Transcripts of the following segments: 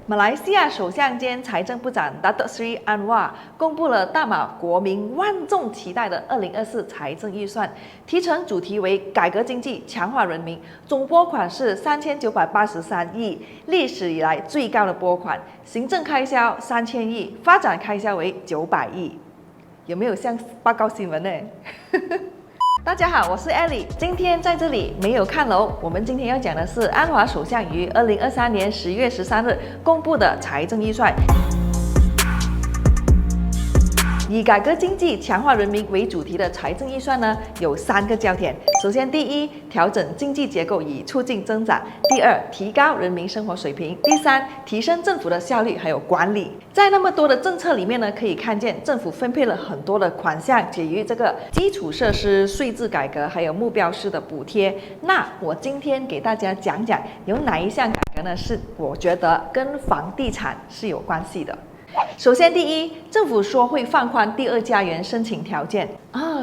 马来西亚首相兼财政部长 Datuk Seri Anwar 公布了大马国民万众期待的2024财政预算，提成主题为改革经济、强化人民，总拨款是3983亿，历史以来最高的拨款。行政开销3000亿，发展开销为900亿。有没有像报告新闻呢？大家好，我是 Ellie， 今天在这里没有看楼。我们今天要讲的是安华首相于2023年10月13日公布的财政预算。以改革经济、强化人民为主题的财政预算呢，有3个焦点。首先，第一，调整经济结构以促进增长；第二，提高人民生活水平；第三，提升政府的效率还有管理。在那么多的政策里面呢，可以看见政府分配了很多的款项给予这个基础设施、税制改革还有目标式的补贴。那我今天给大家讲讲有哪一项改革呢，是我觉得跟房地产是有关系的。首先，第一，政府说会放宽第二家园申请条件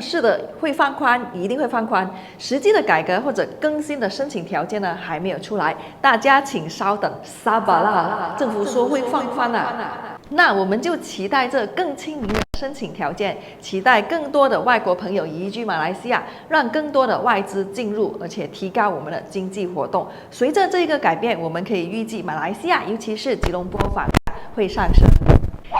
是的，会放宽，一定会放宽。实际的改革或者更新的申请条件呢，还没有出来，大家请稍等，sabar啦。政府说会放宽那我们就期待这更亲民的申请条件，期待更多的外国朋友移居马来西亚，让更多的外资进入，而且提高我们的经济活动。随着这个改变，我们可以预计马来西亚，尤其是吉隆坡房价会上升。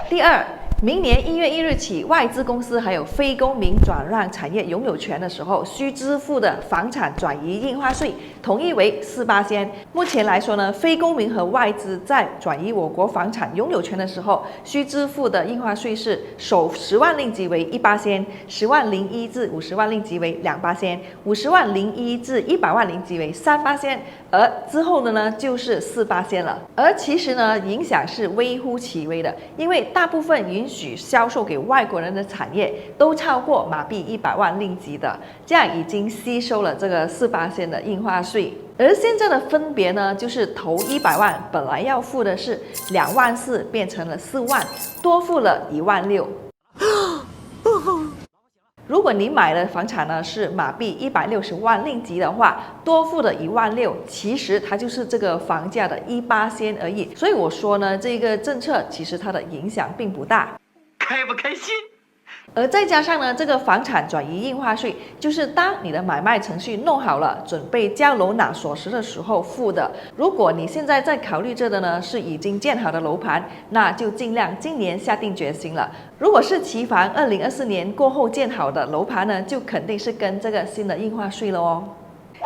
第二，明年1月1日起，外资公司还有非公民转让产业拥有权的时候，需支付的房产转移印花税统一为4%。目前来说呢，非公民和外资在转移我国房产拥有权的时候，需支付的印花税是首10万令吉为1%，10万零1至50万令吉为2%，50万零1至100万令吉为3%，而之后的呢就是4%了。而其实呢，影响是微乎其微的，因为大部分允许销售给外国人的产业都超过马币100万令吉的，这样已经吸收了这个4%的印花税。而现在的分别呢，就是头100万本来要付的是2万4，变成了4万，多付了1万6。如果你买的房产呢是马币160万令吉的话，多付的1万6，其实它就是这个房价的1%而已。所以我说呢，这个政策其实它的影响并不大。开不开心？而再加上呢，这个房产转移印花税，就是当你的买卖程序弄好了，准备交楼拿锁匙的时候付的。如果你现在在考虑着的呢是已经建好的楼盘，那就尽量今年下定决心了。如果是期房2024年过后建好的楼盘呢，就肯定是跟这个新的印花税了哦。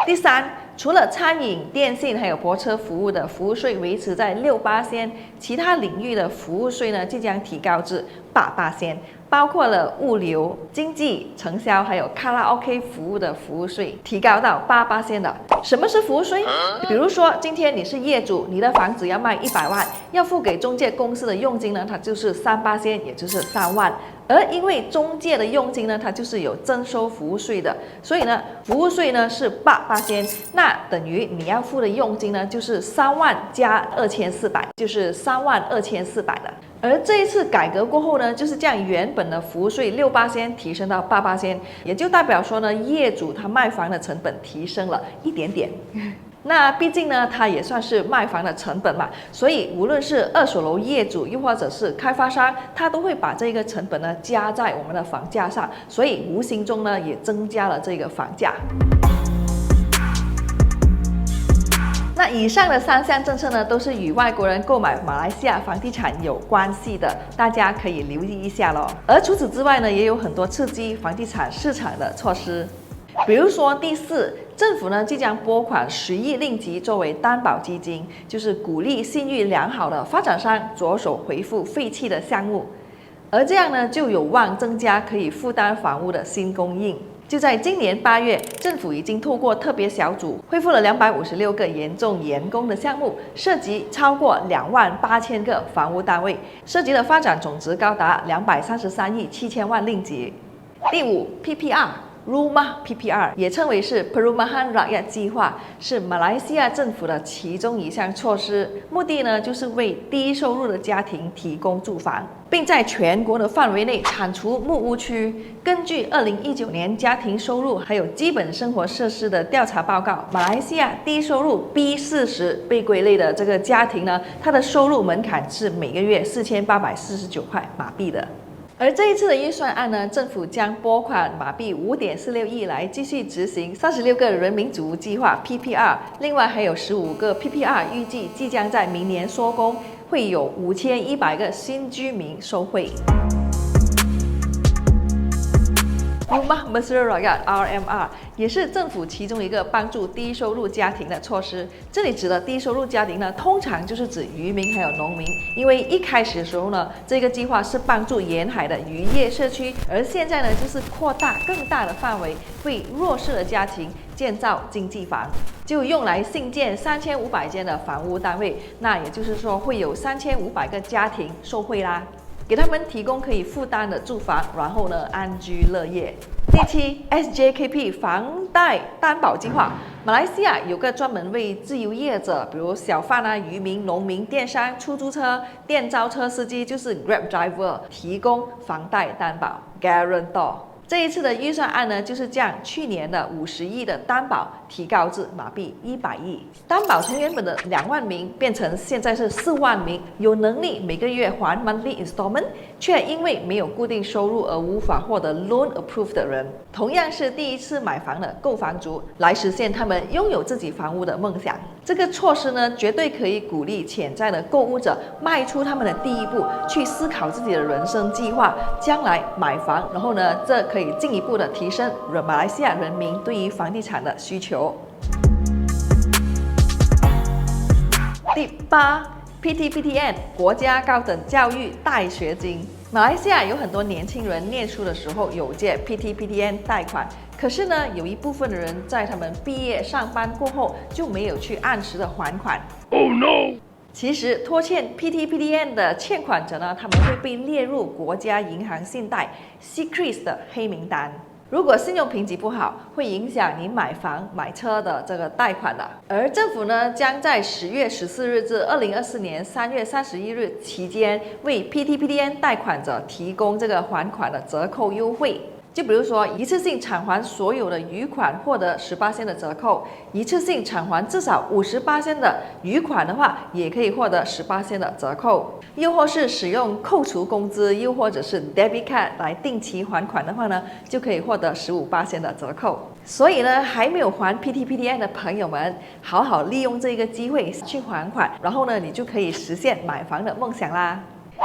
第三，除了餐饮、电信还有泊车服务的服务税维持在6%，其他领域的服务税呢即将提高至8%，包括了物流、经济、承销还有卡拉 OK 服务的服务税提高到8%的。什么是服务税？比如说今天你是业主，你的房子要卖100万，要付给中介公司的佣金呢，它就是3%，也就是3万。而因为中介的佣金呢，它就是有征收服务税的，所以呢，服务税呢是8%，那等于你要付的佣金呢就是3万加2400，就是3万2400的。而这一次改革过后呢，就是将原本的服务税6%提升到8%，也就代表说呢，业主他卖房的成本提升了一点点。那毕竟呢，它也算是卖房的成本嘛，所以无论是二手楼业主，又或者是开发商，他都会把这个成本呢加在我们的房价上，所以无形中呢也增加了这个房价。那以上的3项政策呢，都是与外国人购买马来西亚房地产有关系的，大家可以留意一下咯。而除此之外呢，也有很多刺激房地产市场的措施。比如说第4，政府呢即将拨款10亿令吉作为担保基金，就是鼓励信誉良好的发展商着手回复废弃的项目，而这样呢就有望增加可以负担房屋的新供应。就在今年8月，政府已经透过特别小组恢复了256个严重延工的项目，涉及超过28000个房屋单位，涉及的发展总值高达233亿7千万令吉。第5，PPR Rumah PPR， 也称为是 Perumahan Rakyat 计划，是马来西亚政府的其中一项措施，目的呢就是为低收入的家庭提供住房，并在全国的范围内铲除木屋区。根据2019年家庭收入还有基本生活设施的调查报告，马来西亚低收入 B40被归类的这个家庭呢，它的收入门槛是每个月4849块马币的。而这一次的预算案呢，政府将拨款马币5.46亿来继续执行36个人民祖屋计划 PPR， 另外还有15个 PPR 预计即将在明年收工，会有5100个新居民受惠。Rumah Mesra Rakyat RMR 也是政府其中一个帮助低收入家庭的措施。这里指的低收入家庭呢，通常就是指渔民还有农民，因为一开始的时候呢，这个计划是帮助沿海的渔业社区，而现在呢，就是扩大更大的范围，为弱势的家庭建造经济房，就用来兴建3500间的房屋单位。那也就是说，会有3500个家庭受惠啦。给他们提供可以负担的住房，然后呢安居乐业。第七 ，SJKP 房贷担保计划，马来西亚有个专门为自由业者，比如小贩啊、渔民、农民、电商、出租车、电召车司机，就是 Grab Driver 提供房贷担保 Guarantor。这一次的预算案呢，就是将去年的50亿的担保提高至马币100亿。担保从原本的2万名变成现在是4万名，有能力每个月还 monthly installment， 却因为没有固定收入而无法获得 loan approved 的人，同样是第一次买房的购房族，来实现他们拥有自己房屋的梦想。这个措施呢，绝对可以鼓励潜在的购物者迈出他们的第一步，去思考自己的人生计划，将来买房，然后呢，这可以进一步的提升马来西亚人民对于房地产的需求。第8 ，PTPTN 国家高等教育贷学金。马来西亚有很多年轻人念书的时候有借 PTPTN 贷款，可是呢，有一部分的人在他们毕业上班过后就没有去按时的还款。Oh no！ 其实拖欠 PTPTN 的欠款者呢，他们会被列入国家银行信贷 SECRIS 的黑名单。如果信用评级不好，会影响你买房、买车的这个贷款的。而政府呢，将在10月14日至2024年3月31日期间，为 PTPTN 贷款者提供这个还款的折扣优惠。就比如说，一次性偿还所有的余款获得18%的折扣，一次性偿还至少58%的余款的话，也可以获得18%的折扣。又或是使用扣除工资，又或者是 debit card 来定期还款的话呢，就可以获得15%的折扣。所以呢，还没有还 PTPTN 的朋友们，好好利用这个机会去还款，然后呢，你就可以实现买房的梦想啦。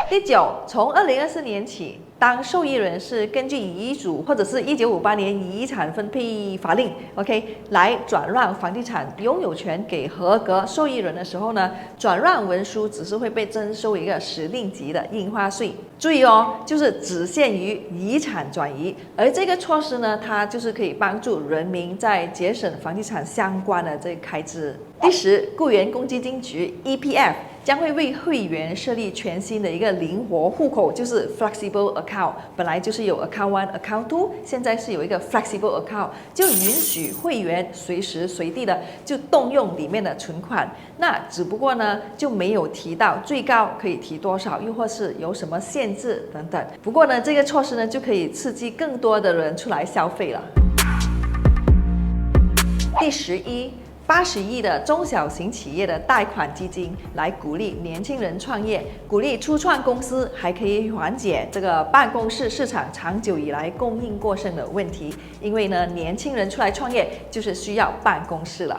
第9，从2024年起，当受益人是根据遗嘱或者是1958年遗产分配法令 ，OK， 来转让房地产拥有权给合格受益人的时候呢，转让文书只是会被征收一个时令级的印花税。注意哦，就是只限于遗产转移，而这个措施呢，它就是可以帮助人民在节省房地产相关的这个开支。第10，雇员公积金局 EPF。将会为会员设立全新的一个灵活户口，就是 flexible account。本来就是有 account 1、account 2，现在是有一个 flexible account， 就允许会员随时随地的就动用里面的存款。那只不过呢，就没有提到最高可以提多少，又或是有什么限制等等。不过呢，这个措施呢，就可以刺激更多的人出来消费了。第11。80亿的中小型企业的贷款基金，来鼓励年轻人创业，鼓励初创公司，还可以缓解这个办公室市场长久以来供应过剩的问题。因为呢，年轻人出来创业就是需要办公室了。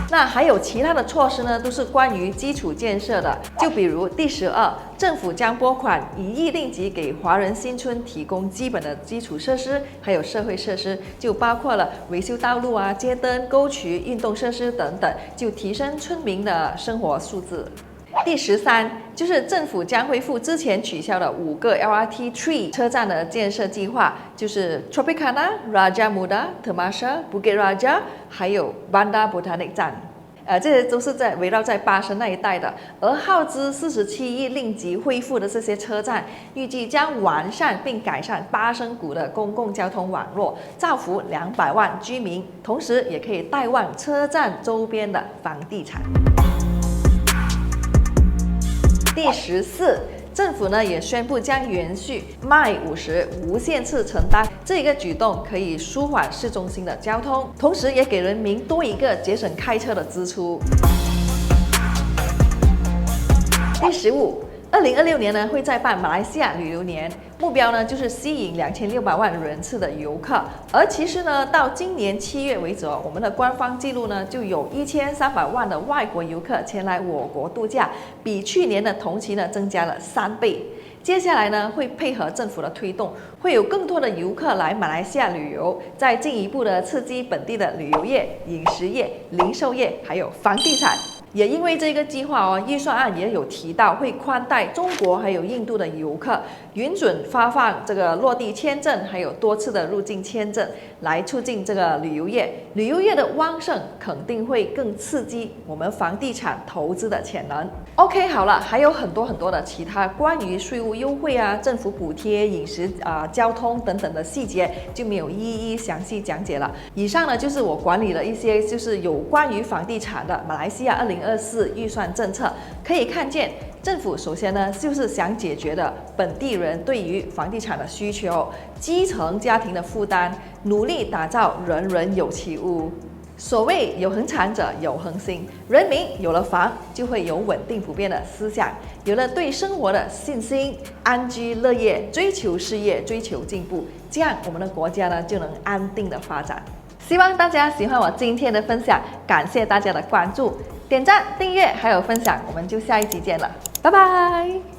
那还有其他的措施呢，都是关于基础建设的。就比如第12，政府将拨款1亿令吉给华人新村提供基本的基础设施，还有社会设施，就包括了维修道路啊、街灯、沟渠、运动设施等等，就提升村民的生活素质。第13，就是政府将恢复之前取消的5个 LRT3 车站的建设计划，就是 Tropicana、Raja Muda、Thammasat、Bukit Raja， 还有 Bandar Botanic 站。这些都是围绕在巴生那一带的。而耗资47亿令吉恢复的这些车站，预计将完善并改善巴生谷的公共交通网络，造福200万居民，同时也可以带旺车站周边的房地产。第14。政府呢也宣布将延续MY50无限次承担，这一个举动可以舒缓市中心的交通，同时也给人民多一个节省开车的支出。第15，2026年呢会再办马来西亚旅游年，目标呢就是吸引2600万人次的游客。而其实呢，到今年7月为止我们的官方记录呢就有1300万的外国游客前来我国度假，比去年的同期呢增加了3倍。接下来呢会配合政府的推动，会有更多的游客来马来西亚旅游，再进一步的刺激本地的旅游业、饮食业、零售业，还有房地产。也因为这个计划预算案也有提到会宽待中国还有印度的游客，允准发放这个落地签证，还有多次的入境签证，来促进这个旅游业。旅游业的旺盛肯定会更刺激我们房地产投资的潜能。OK， 好了，还有很多的其他关于税务优惠政府补贴、饮食交通等等的细节就没有一一详细讲解了。以上呢就是我管理了一些就是有关于房地产的马来西亚2024预算政策，可以看见政府首先呢就是想解决的本地人对于房地产的需求，基层家庭的负担，努力打造人人有其屋。所谓有恒产者有恒心，人民有了房就会有稳定不变的思想，有了对生活的信心，安居乐业，追求事业，追求进步，这样我们的国家呢就能安定的发展。希望大家喜欢我今天的分享，感谢大家的关注，点赞、订阅还有分享，我们就下一集见了，拜拜。